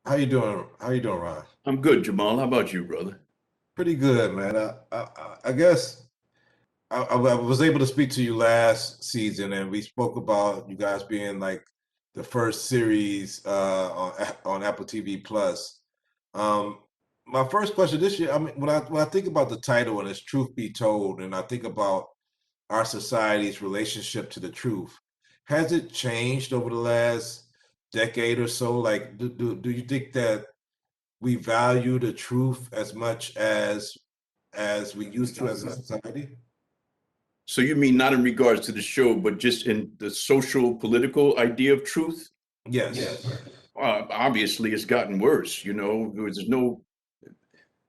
How you doing? How you doing, Ron? I'm good, Jamal. How about you, brother? Pretty good, man. I guess I was able to speak to you last season, and we spoke about you guys being like the first series on Apple TV Plus. Um, my first question this year, I mean, when I think about the title and it's "Truth Be Told," and I think about our society's relationship to the truth, has it changed over the last decade or so? Like, do you think that we value the truth as much as we used to as a society? So you mean not in regards to the show, but just in the social political idea of truth? Yes. Obviously, it's gotten worse. There's no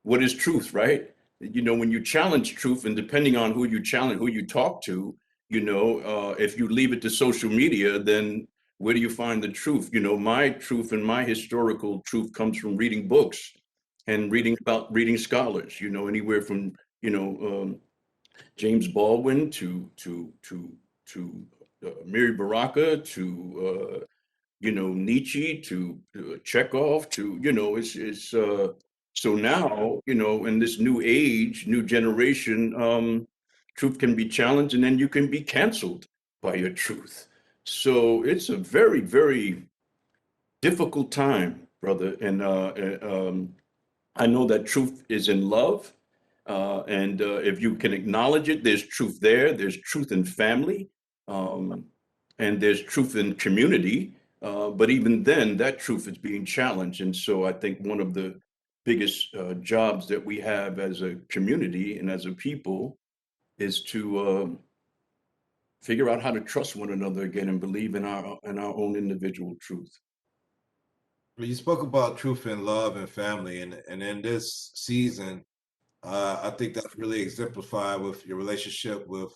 what is truth, right? When you challenge truth, and depending on who you challenge, who you talk to, if you leave it to social media, then where do you find the truth? My truth and my historical truth comes from reading books and reading scholars. Anywhere from you know um, James Baldwin to Miri Baraka to Nietzsche to Chekhov to it's so now in this new age, new generation, truth can be challenged, and then you can be canceled by your truth. So it's a very, very difficult time, brother. And I know that truth is in love. And if you can acknowledge it, there's truth there. There's truth in family, um, and there's truth in community. But even then, that truth is being challenged. And so I think one of the biggest jobs that we have as a community and as a people is to figure out how to trust one another again and believe in our own individual truth. Well, you spoke about truth and love and family, and in this season, I think that's really exemplified with your relationship with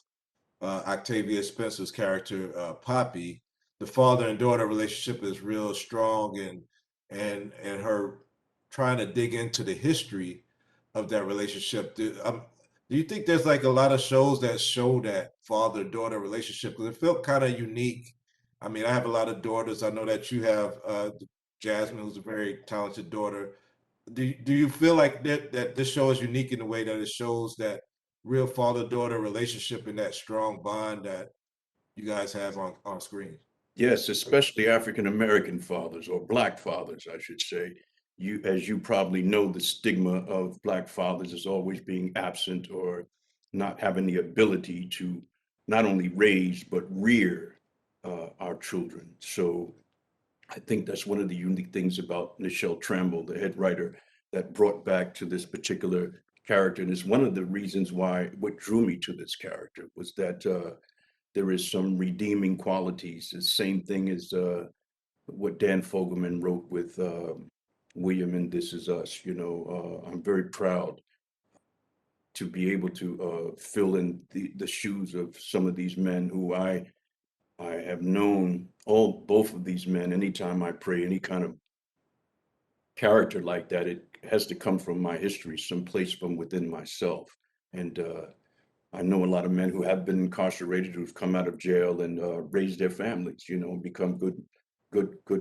Octavia Spencer's character, Poppy. The father and daughter relationship is real strong, and her trying to dig into the history of that relationship. Do you think there's like a lot of shows that show that father-daughter relationship? Because it felt kind of unique. I mean, I have a lot of daughters. I know that you have Jasmine, who's a very talented daughter. Do you feel like that this show is unique in the way that it shows that real father-daughter relationship and that strong bond that you guys have on screen? Yes, especially African American fathers or Black fathers, I should say. As you probably know, the stigma of Black fathers is always being absent or not having the ability to not only raise but rear our children. So I think that's one of the unique things about Nichelle Tramble, the head writer, that brought back to this particular character. And it's one of the reasons why what drew me to this character was that there is some redeeming qualities. The same thing as what Dan Fogelman wrote with William in This Is Us. I'm very proud to be able to fill in the shoes of some of these men who I have known both of these men. Anytime I pray any kind of character like that, it has to come from my history, someplace from within myself. And I know a lot of men who have been incarcerated, who've come out of jail and raised their families, and become good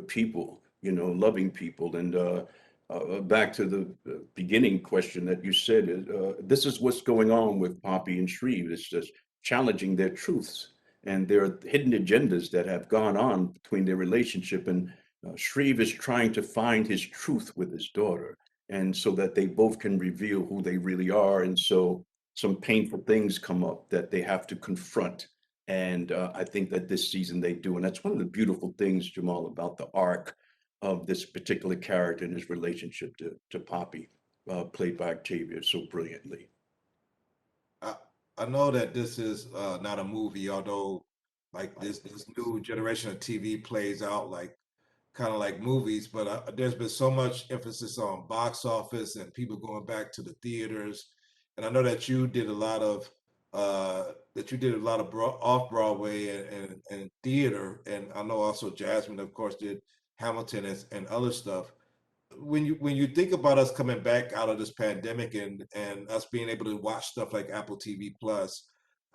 people, loving people. And back to the beginning question that you said, this is what's going on with Poppy and Shreve. It's just challenging their truths, and there are hidden agendas that have gone on between their relationship. And Shreve is trying to find his truth with his daughter, and so that they both can reveal who they really are. And so some painful things come up that they have to confront. And I think that this season they do. And that's one of the beautiful things, Jamal, about the arc of this particular character and his relationship to Poppy, played by Octavia so brilliantly. I, I know that this is not a movie, although like this new generation of TV plays out like kind of like movies, but there's been so much emphasis on box office and people going back to the theaters. And I know that you did a lot of off Broadway and theater, and I know also Jasmine, of course, did Hamilton and other stuff. When you think about us coming back out of this pandemic and us being able to watch stuff like Apple TV Plus,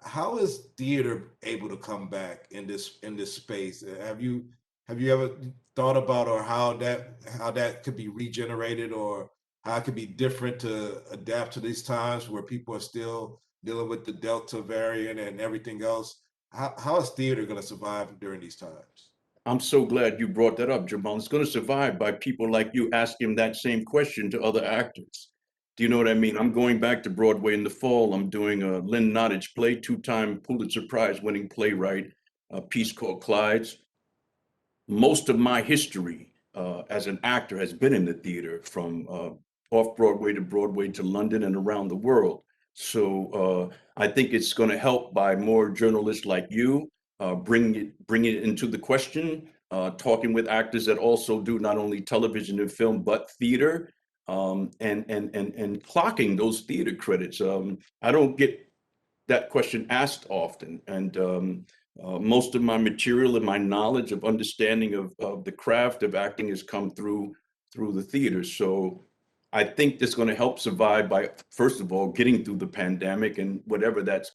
how is theater able to come back in this space? Have you Have you ever thought about or how that could be regenerated or how it could be different to adapt to these times where people are still dealing with the Delta variant and everything else? How is theater going to survive during these times? I'm so glad you brought that up, Jamal. It's going to survive by people like you asking that same question to other actors. Do you know what I mean? I'm going back to Broadway in the fall. I'm doing a Lynn Nottage play, two-time Pulitzer Prize winning playwright, a piece called Clyde's. Most of my history as an actor has been in the theater, from off Broadway to Broadway to London and around the world. So I think it's going to help by more journalists like you bringing it into the question, talking with actors that also do not only television and film but theater, and clocking those theater credits. I don't get that question asked often, and most of my material and my knowledge of understanding of the craft of acting has come through the theater. So I think that's going to help survive by, first of all, getting through the pandemic and whatever that's